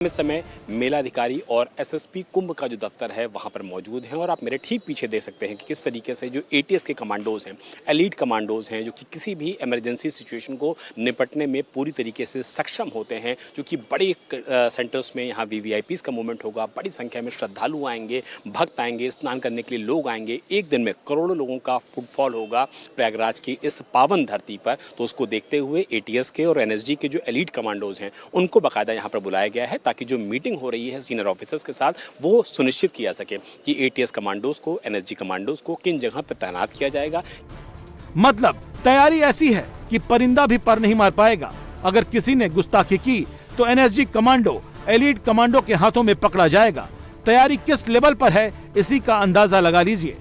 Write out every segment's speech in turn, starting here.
इस समय मेलाधिकारी और एसएसपी कुंभ का जो दफ्तर है वहां पर मौजूद हैं और आप मेरे ठीक पीछे देख सकते हैं कि किस तरीके से जो एटीएस के कमांडोज हैं, एलीट कमांडोज हैं, जो कि किसी भी इमरजेंसी सिचुएशन को निपटने में पूरी तरीके से सक्षम होते हैं। जो कि बड़े सेंटर्स में यहाँ वीवीआईपीज़ का मूवमेंट होगा, बड़ी संख्या में श्रद्धालु आएंगे, भक्त आएंगे, स्नान करने के लिए लोग आएंगे। एक दिन में करोड़ों लोगों का फुटफॉल होगा प्रयागराज की इस पावन धरती पर। तो उसको देखते हुए एटीएस के और एनएसजी के जो एलीट कमांडोज हैं उनको बाकायदा यहाँ पर बुलाया गया है ताकि जो मीटिंग हो रही है सीनियर ऑफिसर्स के साथ वो सुनिश्चित किया सके कि एटीएस कमांडोज को, एनएसजी कमांडोज को किन जगह पर तैनात किया जाएगा। मतलब तैयारी ऐसी है कि परिंदा भी पर नहीं मार पाएगा। अगर किसी ने गुस्ताखी की तो एनएसजी कमांडो, एलीट कमांडो के हाथों में पकड़ा जाएगा। तैयारी किस लेवल पर है इसी का अंदाजा लगा लीजिए।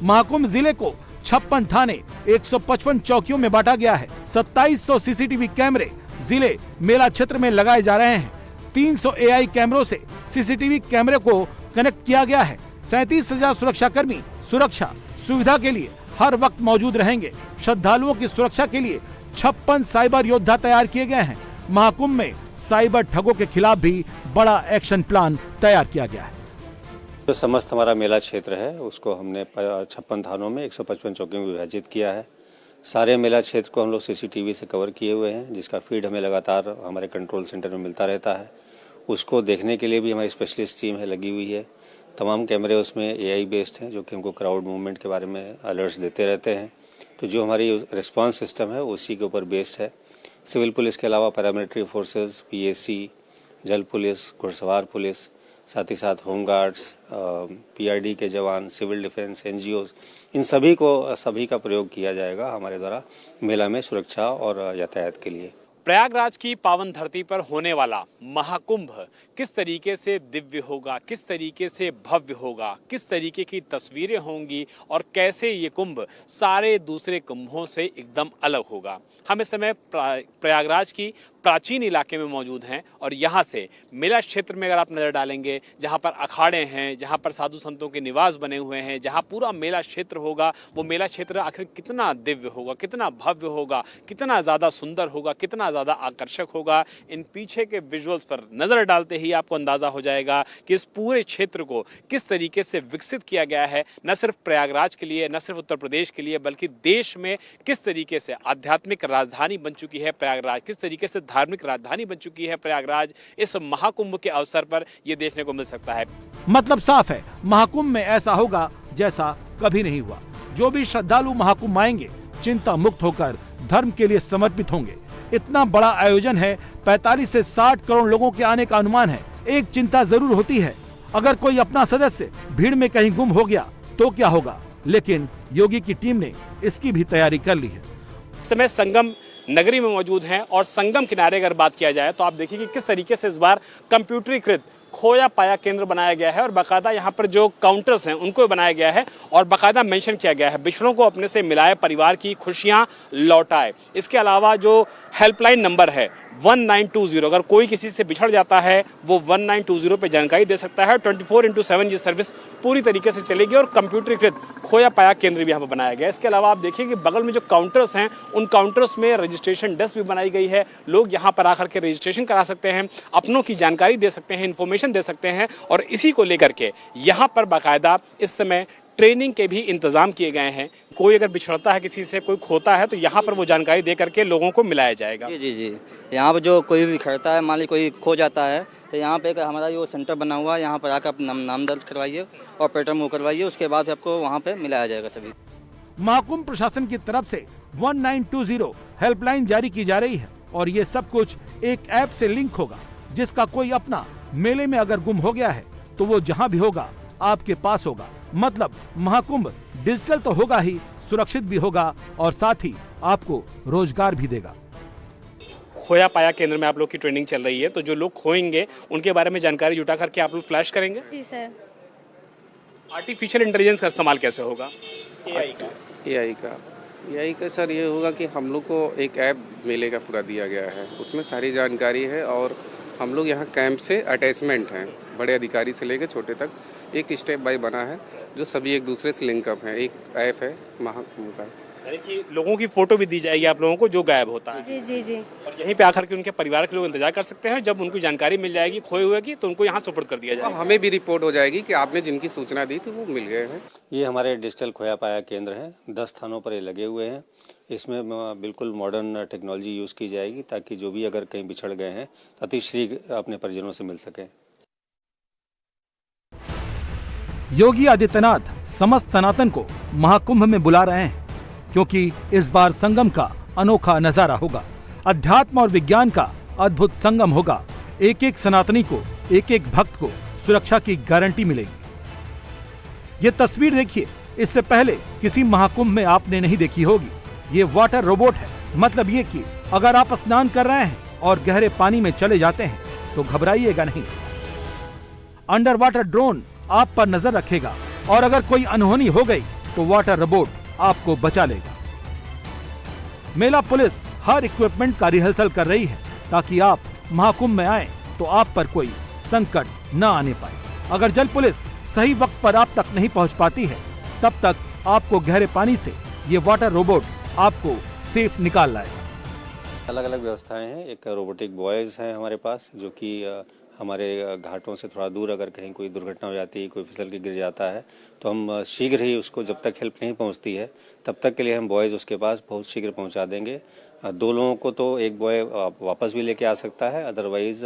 महाकुंभ जिले को 56 थाने, 155 चौकियों में बांटा गया है। 2700 सीसीटीवी कैमरे जिले मेला क्षेत्र में लगाए जा रहे हैं। 300 एआई कैमरों से सीसीटीवी कैमरे को कनेक्ट किया गया है। 37,000 सुरक्षाकर्मी सुरक्षा सुविधा के लिए हर वक्त मौजूद रहेंगे। श्रद्धालुओं की सुरक्षा के लिए 56 साइबर योद्धा तैयार किए गए हैं। महाकुंभ में साइबर ठगों के खिलाफ भी बड़ा एक्शन प्लान तैयार किया गया है। जो समस्त हमारा मेला क्षेत्र है उसको हमने 56 थानों में 155 चौकियों में विभाजित किया है। सारे मेला क्षेत्र को हम लोग सीसीटीवी से कवर किए हुए हैं, जिसका फीड हमें लगातार हमारे कंट्रोल सेंटर में मिलता रहता है। उसको देखने के लिए भी हमारी स्पेशलिस्ट टीम है लगी हुई है। तमाम कैमरे उसमें एआई बेस्ड हैं जो कि हमको क्राउड मूवमेंट के बारे में अलर्ट्स देते रहते हैं। तो जो हमारी रिस्पांस सिस्टम है उसी के ऊपर बेस्ड है। सिविल पुलिस के अलावा पैरामिलिट्री फोर्सेस, पीएसी, जल पुलिस, घुड़सवार पुलिस, साथ ही साथ होमगार्ड्स, पीआरडी के जवान, सिविल डिफेंस, एनजीओज, इन सभी का प्रयोग किया जाएगा हमारे द्वारा मेला में सुरक्षा और यातायात के लिए। प्रयागराज की पावन धरती पर होने वाला महाकुंभ किस तरीके से दिव्य होगा, किस तरीके से भव्य होगा, किस तरीके की तस्वीरें होंगी और कैसे ये कुंभ सारे दूसरे कुंभों से एकदम अलग होगा। हम इस समय प्रयागराज की प्राचीन इलाके में मौजूद हैं और यहाँ से मेला क्षेत्र में अगर आप नज़र डालेंगे, जहाँ पर अखाड़े हैं, जहाँ पर साधु संतों के निवास बने हुए हैं, जहाँ पूरा मेला क्षेत्र होगा, वो मेला क्षेत्र आखिर कितना दिव्य होगा, कितना भव्य होगा, कितना ज़्यादा सुंदर होगा, कितना ज़्यादा आकर्षक होगा। इन पीछे के विजुअल्स पर नज़र डालते ही आपको अंदाज़ा हो जाएगा कि इस पूरे क्षेत्र को किस तरीके से विकसित किया गया है, न सिर्फ प्रयागराज के लिए, न सिर्फ उत्तर प्रदेश के लिए, बल्कि देश में किस तरीके से आध्यात्मिक राजधानी बन चुकी है प्रयागराज, किस तरीके से धार्मिक राजधानी बन चुकी है प्रयागराज। इस महाकुंभ के अवसर पर यह देखने को मिल सकता है। मतलब साफ है, महाकुंभ में ऐसा होगा जैसा कभी नहीं हुआ। जो भी श्रद्धालु महाकुंभ आएंगे चिंता मुक्त होकर धर्म के लिए समर्पित होंगे। इतना बड़ा आयोजन है, 45 से 60 करोड़ लोगों के आने का अनुमान है। एक चिंता जरूर होती है, अगर कोई अपना सदस्य भीड़ में कहीं गुम हो गया तो क्या होगा, लेकिन योगी की टीम ने इसकी भी तैयारी कर ली है। इस समय संगम नगरी में मौजूद हैं और संगम किनारे अगर बात किया जाए तो आप देखिए कि किस तरीके से इस बार कंप्यूटरीकृत खोया पाया केंद्र बनाया गया है और बाकायदा यहाँ पर जो काउंटर्स हैं उनको बनाया गया है और बाकायदा मेंशन किया गया है बिछड़ों को अपने से मिलाए, परिवार की खुशियाँ लौटाए। इसके अलावा जो हेल्पलाइन नंबर है 1920, अगर कोई किसी से बिछड़ जाता है वो 1920 पे जानकारी दे सकता है। 24/7 ये सर्विस पूरी तरीके से चलेगी और कंप्यूटरीकृत खोया पाया केंद्र भी यहाँ पर बनाया गया है। इसके अलावा आप देखिए कि बगल में जो काउंटर्स हैं उन काउंटर्स में रजिस्ट्रेशन डेस्क भी बनाई गई है। लोग यहाँ पर आकर के रजिस्ट्रेशन करा सकते हैं, अपनों की जानकारी दे सकते हैं, इन्फॉर्मेशन दे सकते हैं और इसी को लेकर के यहाँ पर बाकायदा इस समय ट्रेनिंग के भी इंतजाम किए गए हैं। कोई अगर बिछड़ता है किसी से, कोई खोता है तो यहाँ पर वो जानकारी दे करके लोगों को मिलाया जाएगा। जी। यहाँ पर जो कोई भी बिखरता है, मान ली कोई खो जाता है तो यहाँ पे हमारा जो सेंटर बना हुआ है, यहाँ पर आकर आप नाम दर्ज करवाइए और ऑपरेटर मूव करवाइए, उसके बाद आपको वहाँ पे मिलाया जाएगा सभी। महाकुंभ प्रशासन की तरफ से 1920 हेल्पलाइन जारी की जा रही है और ये सब कुछ एक ऐप से लिंक होगा, जिसका कोई अपना मेले में अगर गुम हो गया है तो वो जहाँ भी होगा आपके पास होगा। मतलब महाकुंभ डिजिटल तो होगा ही, सुरक्षित भी होगा और साथ ही आपको रोजगार भी देगा। खोया पाया केंद्र में आप लोग की ट्रेनिंग चल रही है, तो जो लोग खोएंगे उनके बारे में जानकारी जुटा करके आप लोग फ्लैश करेंगे। जी सर। आर्टिफिशियल इंटेलिजेंस का इस्तेमाल कैसे होगा? एआई का सर ये होगा कि हम लोग को एक ऐप मेले का पूरा दिया गया है, उसमें सारी जानकारी है और हम लोग यहाँ कैंप से अटैचमेंट हैं, बड़े अधिकारी से लेकर छोटे तक एक स्टेप बाय बना है जो सभी एक दूसरे से लिंकअप हैं। एक ऐप है महाकुंभ का, यानी कि लोगों की फोटो भी दी जाएगी आप लोगों को जो गायब होता है, जी जी जी। और यहीं पे आकर के उनके परिवार के लोग इंतजार कर सकते हैं। जब उनको जानकारी मिल जाएगी खोए हुए की, तो उनको यहाँ सुपुर्द कर दिया अब जाएगा। हमें भी रिपोर्ट हो जाएगी कि आपने जिनकी सूचना दी थी वो मिल गए हैं। ये हमारे डिजिटल खोया पाया केंद्र हैं, 10 स्थानों पर ये लगे हुए हैं। इसमें बिल्कुल मॉडर्न टेक्नोलॉजी यूज़ की जाएगी ताकि जो भी अगर कहीं बिछड़ गए हैं तो अतिशीघ्र अपने परिजनों से मिल सकें। योगी आदित्यनाथ समस्त सनातन को महाकुंभ में बुला रहे हैं, क्योंकि इस बार संगम का अनोखा नजारा होगा। अध्यात्म और विज्ञान का अद्भुत संगम होगा। एक एक सनातनी को, एक एक भक्त को सुरक्षा की गारंटी मिलेगी। ये तस्वीर देखिए, इससे पहले किसी महाकुंभ में आपने नहीं देखी होगी। ये वाटर रोबोट है, मतलब ये कि अगर आप स्नान कर रहे हैं और गहरे पानी में चले जाते हैं तो घबराइएगा नहीं। अंडर वाटर ड्रोन आप पर नजर रखेगा और अगर कोई अनहोनी हो गई तो वाटर रोबोट आपको बचा लेगा। मेला पुलिस हर इक्विपमेंट का रिहर्सल कर रही है ताकि आप महाकुंभ में आए तो आप पर कोई संकट न आने पाए। अगर जल पुलिस सही वक्त पर आप तक नहीं पहुंच पाती है, तब तक आपको गहरे पानी से ये वाटर रोबोट आपको सेफ निकाल लाएगा। अलग अलग व्यवस्थाएं हैं। एक रोबोटिक बॉयज हैं हमारे पास, जो कि हमारे घाटों से थोड़ा दूर अगर कहीं कोई दुर्घटना हो जाती है, कोई फिसल के गिर जाता है, तो हम शीघ्र ही उसको, जब तक हेल्प नहीं पहुंचती है तब तक के लिए हम बॉयज उसके पास बहुत शीघ्र पहुंचा देंगे। 2 लोगों को तो एक बॉय वापस भी लेके आ सकता है, अदरवाइज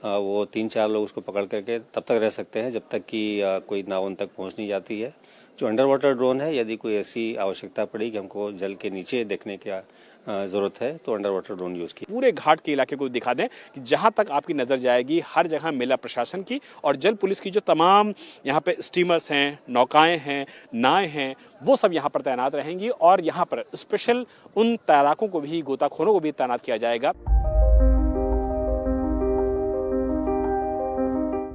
वो 3-4 लोग उसको पकड़ करके तब तक रह सकते हैं जब तक कि कोई नाव उन तक पहुंच नहीं जाती है। जो अंडर वाटर ड्रोन है, यदि कोई ऐसी आवश्यकता पड़ी कि हमको जल के नीचे देखने की जरूरत है तो अंडर वाटर ड्रोन यूज की। पूरे घाट के इलाके को दिखा दें कि जहां तक आपकी नजर जाएगी, हर जगह मेला प्रशासन की और जल पुलिस की जो तमाम यहाँ पे स्टीमर्स हैं, नौकाएं हैं, नाएं हैं, वो सब यहाँ पर तैनात रहेंगी। और यहाँ पर स्पेशल उन तैराकों को भी, गोताखोरों को भी तैनात किया जाएगा।